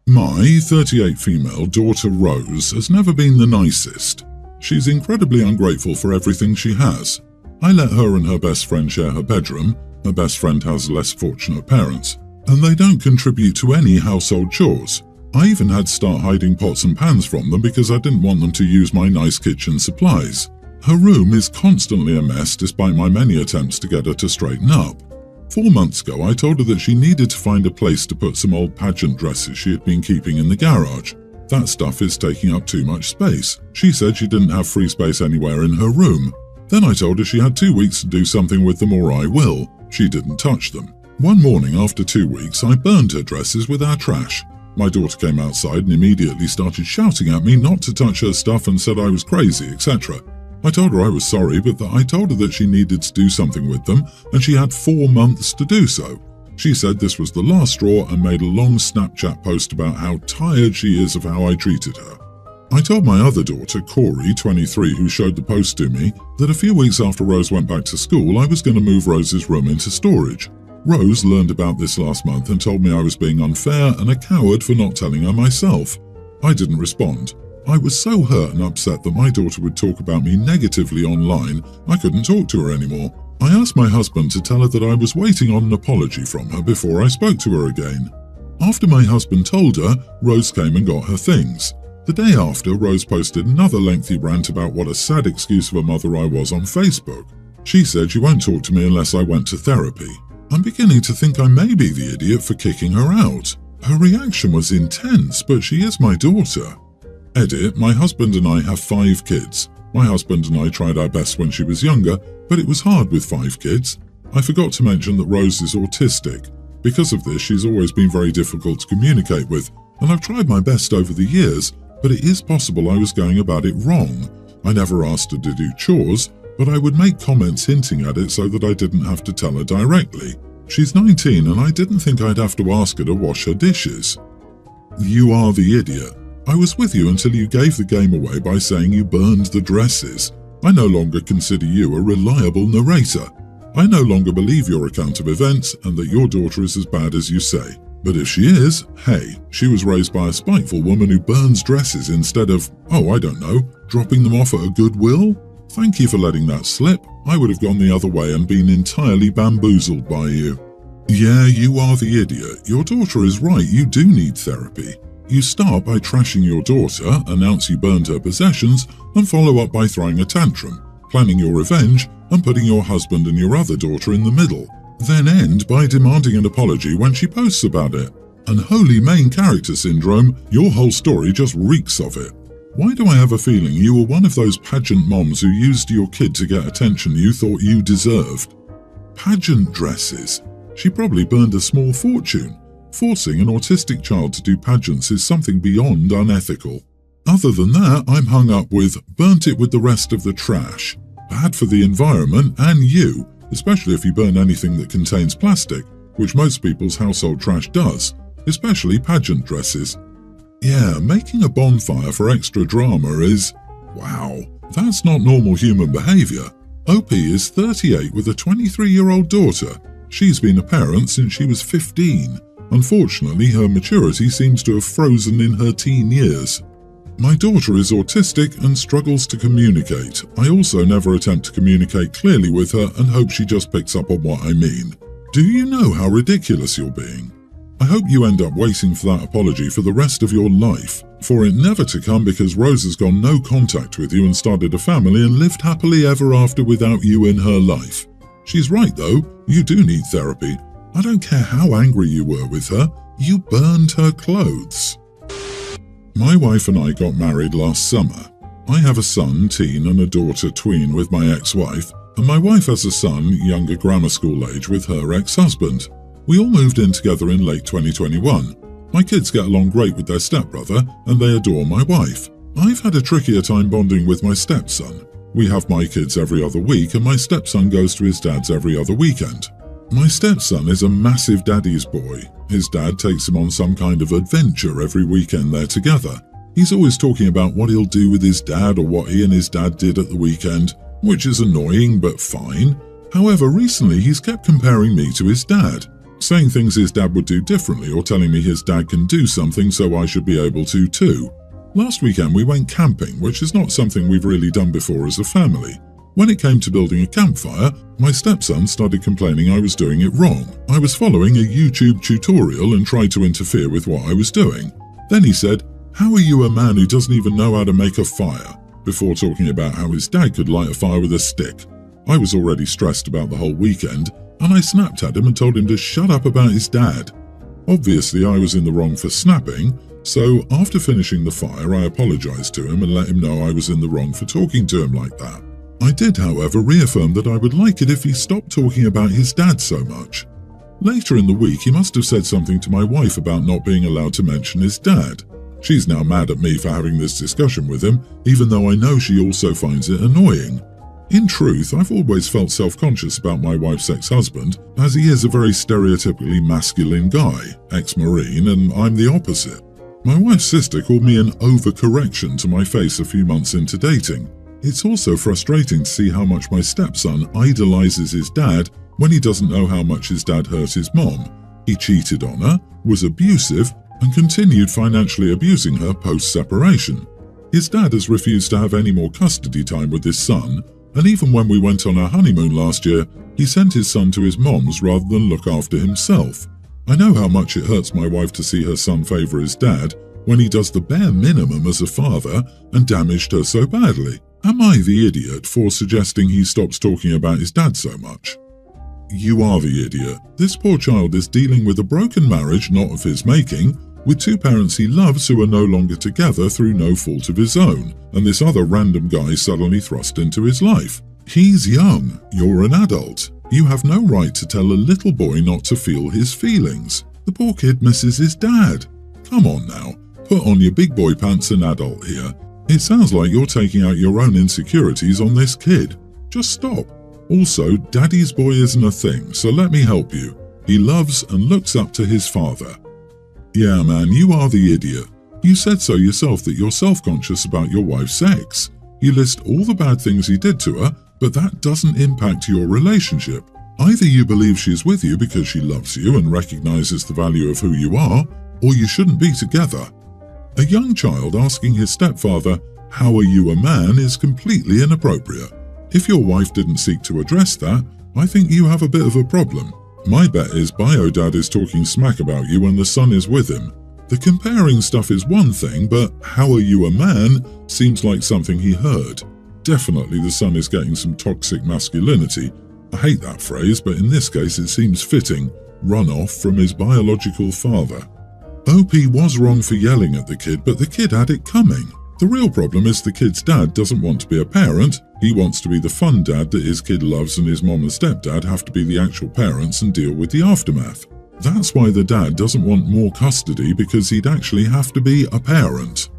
My 38 female daughter Rose has never been the nicest. She's incredibly ungrateful for everything she has. I let her and her best friend share her bedroom. Her best friend has less fortunate parents, and they don't contribute to any household chores. I even had to start hiding pots and pans from them because I didn't want them to use my nice kitchen supplies. Her room is constantly a mess despite my many attempts to get her to straighten up. 4 months ago, I told her that she needed to find a place to put some old pageant dresses she had been keeping in the garage. That stuff is taking up too much space. She said she didn't have free space anywhere in her room. Then I told her she had 2 weeks to do something with them or I will. She didn't touch them. One morning after 2 weeks, I burned her dresses with our trash. My daughter came outside and immediately started shouting at me not to touch her stuff and said I was crazy, etc. I told her I was sorry, but that I told her that she needed to do something with them, and she had 4 months to do so. She said this was the last straw and made a long Snapchat post about how tired she is of how I treated her. I told my other daughter, Corey, 23, who showed the post to me, that a few weeks after Rose went back to school, I was going to move Rose's room into storage. Rose learned about this last month and told me I was being unfair and a coward for not telling her myself. I didn't respond. I was so hurt and upset that my daughter would talk about me negatively online, I couldn't talk to her anymore. I asked my husband to tell her that I was waiting on an apology from her before I spoke to her again. After my husband told her, Rose came and got her things. The day after, Rose posted another lengthy rant about what a sad excuse of a mother I was on Facebook. She said she won't talk to me unless I went to therapy. I'm beginning to think I may be the idiot for kicking her out. Her reaction was intense, but she is my daughter. Edit, my husband and I have 5 kids. My husband and I tried our best when she was younger, but it was hard with 5 kids. I forgot to mention that Rose is autistic. Because of this, she's always been very difficult to communicate with, and I've tried my best over the years, but it is possible I was going about it wrong. I never asked her to do chores, but I would make comments hinting at it so that I didn't have to tell her directly. She's 19 and I didn't think I'd have to ask her to wash her dishes. You are the idiot. I was with you until you gave the game away by saying you burned the dresses. I no longer consider you a reliable narrator. I no longer believe your account of events and that your daughter is as bad as you say. But if she is, hey, she was raised by a spiteful woman who burns dresses instead of, I don't know, dropping them off at a Goodwill? Thank you for letting that slip. I would have gone the other way and been entirely bamboozled by you. Yeah, you are the idiot. Your daughter is right, you do need therapy. You start by trashing your daughter, announce you burned her possessions, and follow up by throwing a tantrum, planning your revenge, and putting your husband and your other daughter in the middle. Then end by demanding an apology when she posts about it. Unholy main character syndrome, your whole story just reeks of it. Why do I have a feeling you were one of those pageant moms who used your kid to get attention you thought you deserved? Pageant dresses. She probably burned a small fortune. Forcing an autistic child to do pageants is something beyond unethical. Other than that, I'm hung up with burnt it with the rest of the trash. Bad for the environment and you, especially if you burn anything that contains plastic, which most people's household trash does, especially pageant dresses. Yeah, making a bonfire for extra drama is... wow, that's not normal human behavior. OP is 38 with a 23-year-old daughter. She's been a parent since she was 15. Unfortunately, her maturity seems to have frozen in her teen years. My daughter is autistic and struggles to communicate. I also never attempt to communicate clearly with her and hope she just picks up on what I mean. Do you know how ridiculous you're being? I hope you end up waiting for that apology for the rest of your life, for it never to come because Rose has gone no contact with you and started a family and lived happily ever after without you in her life. She's right though, you do need therapy. I don't care how angry you were with her, you burned her clothes. My wife and I got married last summer. I have a son, teen, and a daughter, tween, with my ex-wife, and my wife has a son, younger grammar school age, with her ex-husband. We all moved in together in late 2021. My kids get along great with their stepbrother, and they adore my wife. I've had a trickier time bonding with my stepson. We have my kids every other week, and my stepson goes to his dad's every other weekend. My stepson is a massive daddy's boy. His dad takes him on some kind of adventure every weekend they're together. He's always talking about what he'll do with his dad or what he and his dad did at the weekend, which is annoying but fine. However, recently he's kept comparing me to his dad. saying things his dad would do differently or telling me his dad can do something so I should be able to too. Last weekend we went camping, which is not something we've really done before as a family. When it came to building a campfire, my stepson started complaining I was doing it wrong. I was following a YouTube tutorial and tried to interfere with what I was doing. Then he said, "How are you a man who doesn't even know how to make a fire?" before talking about how his dad could light a fire with a stick. I was already stressed about the whole weekend, and I snapped at him and told him to shut up about his dad. Obviously, I was in the wrong for snapping, so after finishing the fire, I apologized to him and let him know I was in the wrong for talking to him like that. I did, however, reaffirm that I would like it if he stopped talking about his dad so much. Later in the week, he must have said something to my wife about not being allowed to mention his dad. She's now mad at me for having this discussion with him, even though I know she also finds it annoying. In truth, I've always felt self-conscious about my wife's ex-husband, as he is a very stereotypically masculine guy, ex-Marine, and I'm the opposite. My wife's sister called me an overcorrection to my face a few months into dating. It's also frustrating to see how much my stepson idolizes his dad when he doesn't know how much his dad hurt his mom. He cheated on her, was abusive, and continued financially abusing her post-separation. His dad has refused to have any more custody time with his son, and even when we went on our honeymoon last year, he sent his son to his mom's rather than look after himself. I know how much it hurts my wife to see her son favor his dad when he does the bare minimum as a father and damaged her so badly. Am I the idiot for suggesting he stops talking about his dad so much? You are the idiot. This poor child is dealing with a broken marriage not of his making, with two parents he loves who are no longer together through no fault of his own, and this other random guy suddenly thrust into his life. He's young. You're an adult. You have no right to tell a little boy not to feel his feelings. The poor kid misses his dad. Come on now. Put on your big boy pants and adult here. It sounds like you're taking out your own insecurities on this kid. Just stop. Also, daddy's boy isn't a thing, so let me help you. He loves and looks up to his father. Yeah, man, you are the idiot. You said so yourself that you're self-conscious about your wife's ex. You list all the bad things he did to her, but that doesn't impact your relationship. Either you believe she's with you because she loves you and recognizes the value of who you are, or you shouldn't be together. A young child asking his stepfather, "How are you a man?" is completely inappropriate. If your wife didn't seek to address that, I think you have a bit of a problem. My bet is Bio-Dad is talking smack about you when the son is with him. The comparing stuff is one thing, but "how are you a man" seems like something he heard. Definitely the son is getting some toxic masculinity. I hate that phrase, but in this case it seems fitting. Runoff from his biological father. OP was wrong for yelling at the kid, but the kid had it coming. The real problem is the kid's dad doesn't want to be a parent. He wants to be the fun dad that his kid loves, and his mom and stepdad have to be the actual parents and deal with the aftermath. That's why the dad doesn't want more custody, because he'd actually have to be a parent.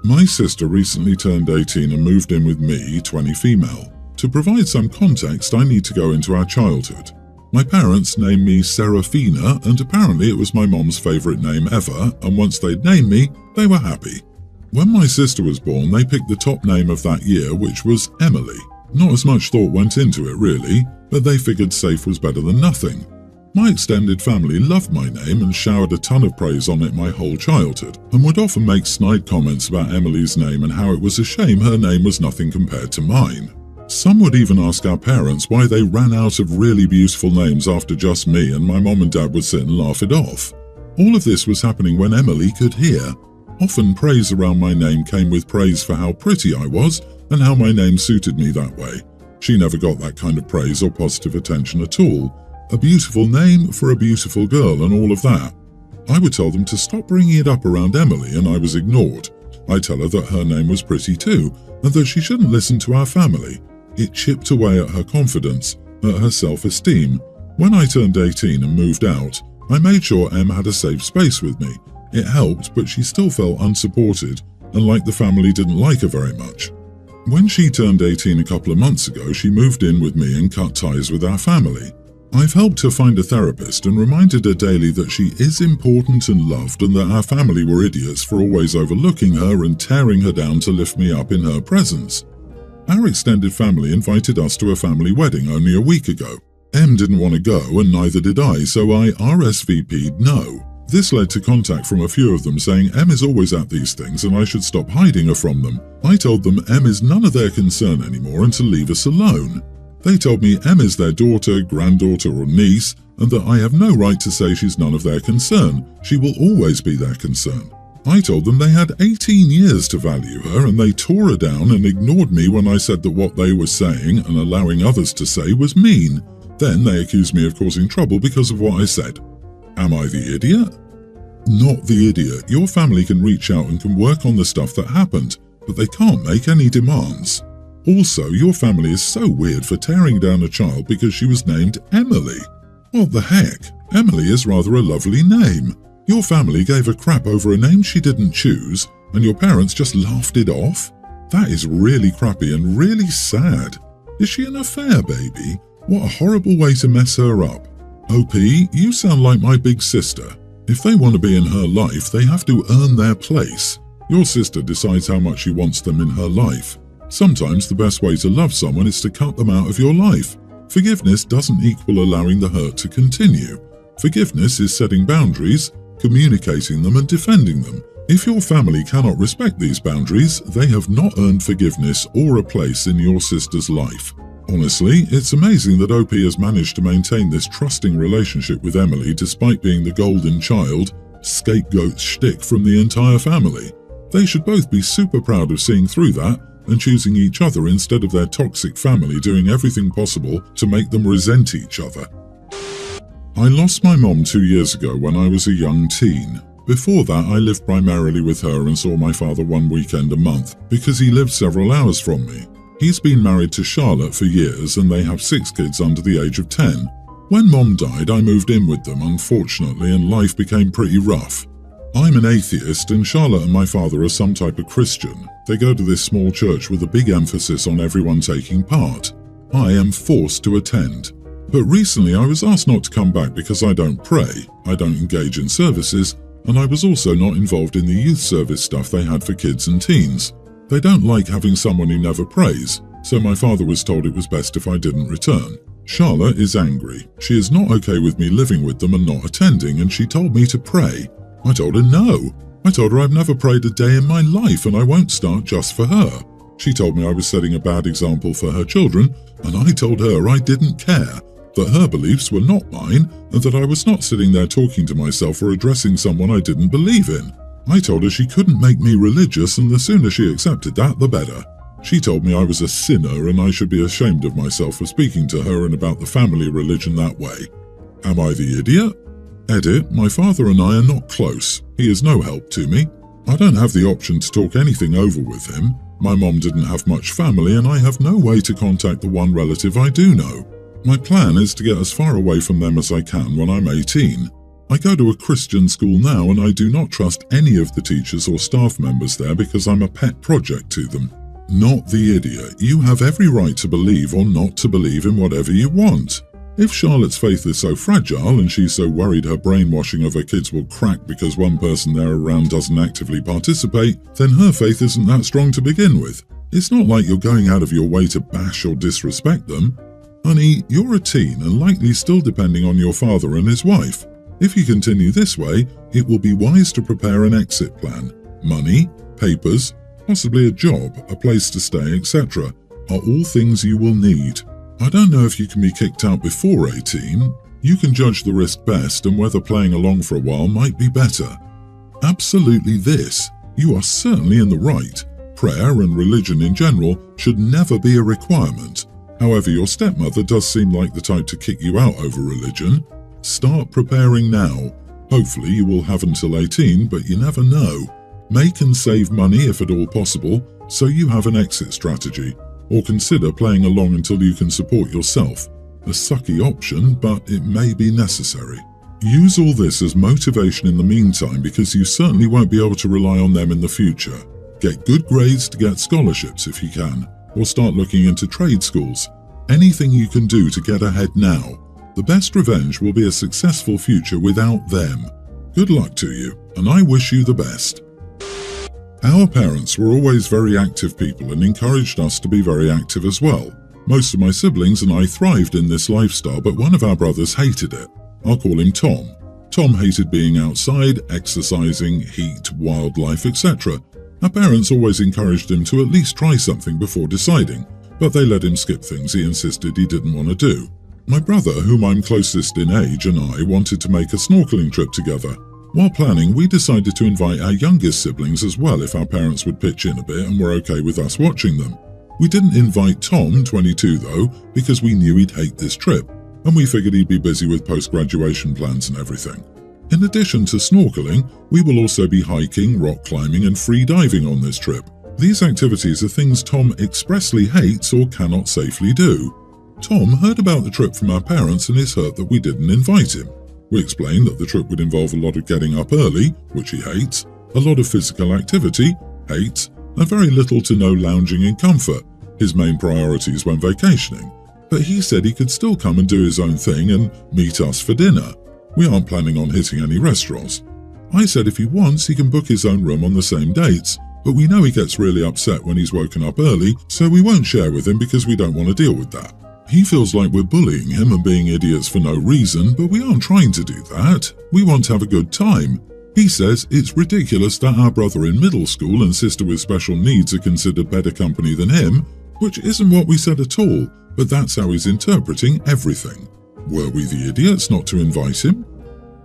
My sister recently turned 18 and moved in with me, 20 female. To provide some context, I need to go into our childhood. My parents named me Serafina, and apparently it was my mom's favourite name ever, and once they'd named me, they were happy. When my sister was born, they picked the top name of that year, which was Emily. Not as much thought went into it really, but they figured safe was better than nothing. My extended family loved my name and showered a ton of praise on it my whole childhood, and would often make snide comments about Emily's name and how it was a shame her name was nothing compared to mine. Some would even ask our parents why they ran out of really beautiful names after just me, and my mom and dad would sit and laugh it off. All of this was happening when Emily could hear. Often praise around my name came with praise for how pretty I was and how my name suited me that way. She never got that kind of praise or positive attention at all. A beautiful name for a beautiful girl and all of that. I would tell them to stop bringing it up around Emily, and I was ignored. I'd tell her that her name was pretty too, and that she shouldn't listen to our family. It chipped away at her confidence, at her self-esteem. When I turned 18 and moved out, I made sure Em had a safe space with me. It helped, but she still felt unsupported and like the family didn't like her very much. When she turned 18 a couple of months ago, she moved in with me and cut ties with our family. I've helped her find a therapist and reminded her daily that she is important and loved, and that our family were idiots for always overlooking her and tearing her down to lift me up in her presence. Our extended family invited us to a family wedding only a week ago. Em didn't want to go and neither did I, so I RSVP'd no. This led to contact from a few of them saying Em is always at these things and I should stop hiding her from them. I told them Em is none of their concern anymore and to leave us alone. They told me Em is their daughter, granddaughter or niece and that I have no right to say she's none of their concern. She will always be their concern. I told them they had 18 years to value her and they tore her down and ignored me when I said that what they were saying and allowing others to say was mean. Then they accused me of causing trouble because of what I said. Am I the idiot? Not the idiot. Your family can reach out and can work on the stuff that happened, but they can't make any demands. Also, your family is so weird for tearing down a child because she was named Emily. What the heck? Emily is rather a lovely name. Your family gave a crap over a name she didn't choose, and your parents just laughed it off? That is really crappy and really sad. Is she an affair baby? What a horrible way to mess her up. OP, you sound like my big sister. If they want to be in her life, they have to earn their place. Your sister decides how much she wants them in her life. Sometimes the best way to love someone is to cut them out of your life. Forgiveness doesn't equal allowing the hurt to continue. Forgiveness is setting boundaries, communicating them and defending them. If your family cannot respect these boundaries, they have not earned forgiveness or a place in your sister's life. Honestly, it's amazing that OP has managed to maintain this trusting relationship with Emily despite being the golden child, scapegoat shtick from the entire family. They should both be super proud of seeing through that and choosing each other instead of their toxic family doing everything possible to make them resent each other. I lost my mom 2 years ago when I was a young teen. Before that, I lived primarily with her and saw my father one weekend a month because he lived several hours from me. He's been married to Charlotte for years and they have 6 kids under the age of 10. When Mom died, I moved in with them, unfortunately, and life became pretty rough. I'm an atheist and Charlotte and my father are some type of Christian. They go to this small church with a big emphasis on everyone taking part. I am forced to attend. But recently I was asked not to come back because I don't pray, I don't engage in services, and I was also not involved in the youth service stuff they had for kids and teens. They don't like having someone who never prays, so my father was told it was best if I didn't return. Charlotte is angry. She is not okay with me living with them and not attending, and she told me to pray. I told her no. I told her I've never prayed a day in my life and I won't start just for her. She told me I was setting a bad example for her children, and I told her I didn't care, that her beliefs were not mine, and that I was not sitting there talking to myself or addressing someone I didn't believe in. I told her she couldn't make me religious, and the sooner she accepted that, the better. She told me I was a sinner and I should be ashamed of myself for speaking to her and about the family religion that way. Am I the idiot? Edit, my father and I are not close. He is no help to me. I don't have the option to talk anything over with him. My mom didn't have much family and I have no way to contact the one relative I do know. My plan is to get as far away from them as I can when I'm 18. I go to a Christian school now and I do not trust any of the teachers or staff members there because I'm a pet project to them. Not the idiot. You have every right to believe or not to believe in whatever you want. If Charlotte's faith is so fragile and she's so worried her brainwashing of her kids will crack because one person they're around doesn't actively participate, then her faith isn't that strong to begin with. It's not like you're going out of your way to bash or disrespect them. Honey, you're a teen and likely still depending on your father and his wife. If you continue this way, it will be wise to prepare an exit plan. Money, papers, possibly a job, a place to stay, etc. are all things you will need. I don't know if you can be kicked out before 18. You can judge the risk best and whether playing along for a while might be better. Absolutely this. You are certainly in the right. Prayer and religion in general should never be a requirement. However, your stepmother does seem like the type to kick you out over religion. Start preparing now. Hopefully you will have until 18, but you never know. Make and save money if at all possible, so you have an exit strategy, or consider playing along until you can support yourself. A sucky option, but it may be necessary. Use all this as motivation in the meantime because you certainly won't be able to rely on them in the future. Get good grades to get scholarships if you can, or start looking into trade schools. Anything you can do to get ahead now. The best revenge will be a successful future without them. Good luck to you, and I wish you the best. Our parents were always very active people and encouraged us to be very active as well. Most of my siblings and I thrived in this lifestyle, but one of our brothers hated it. I'll call him Tom. Tom hated being outside, exercising, heat, wildlife, etc. Our parents always encouraged him to at least try something before deciding, but they let him skip things he insisted he didn't want to do. My brother, whom I'm closest in age, and I wanted to make a snorkeling trip together. While planning, we decided to invite our youngest siblings as well if our parents would pitch in a bit and were okay with us watching them. We didn't invite Tom, 22 though, because we knew he'd hate this trip, and we figured he'd be busy with post-graduation plans and everything. In addition to snorkeling, we will also be hiking, rock climbing and free diving on this trip. These activities are things Tom expressly hates or cannot safely do. Tom heard about the trip from our parents and is hurt that we didn't invite him. We explained that the trip would involve a lot of getting up early, which he hates, a lot of physical activity, hates, and very little to no lounging in comfort, his main priorities when vacationing. But he said he could still come and do his own thing and meet us for dinner. We aren't planning on hitting any restaurants. I said if he wants, he can book his own room on the same dates, but we know he gets really upset when he's woken up early, so we won't share with him because we don't want to deal with that. He feels like we're bullying him and being idiots for no reason, but we aren't trying to do that. We want to have a good time. He says it's ridiculous that our brother in middle school and sister with special needs are considered better company than him, which isn't what we said at all, but that's how he's interpreting everything. Were we the idiots not to invite him?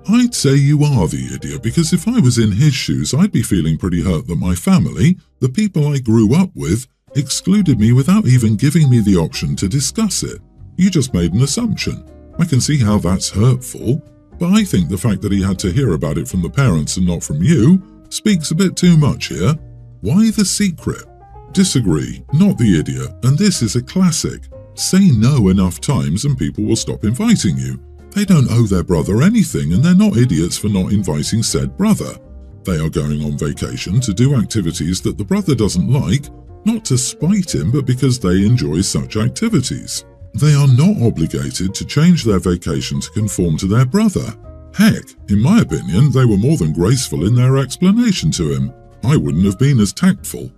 I'd say you are the idiot, because if I was in his shoes, I'd be feeling pretty hurt that my family, the people I grew up with, excluded me without even giving me the option to discuss it. You just made an assumption. I can see how that's hurtful, but I think the fact that he had to hear about it from the parents and not from you speaks a bit too much here. Why the secret? Disagree, not the idiot, and this is a classic. Say no enough times and people will stop inviting you. They don't owe their brother anything, and they're not idiots for not inviting said brother. They are going on vacation to do activities that the brother doesn't like, not to spite him, but because they enjoy such activities. They are not obligated to change their vacation to conform to their brother. Heck, in my opinion, they were more than graceful in their explanation to him. I wouldn't have been as tactful.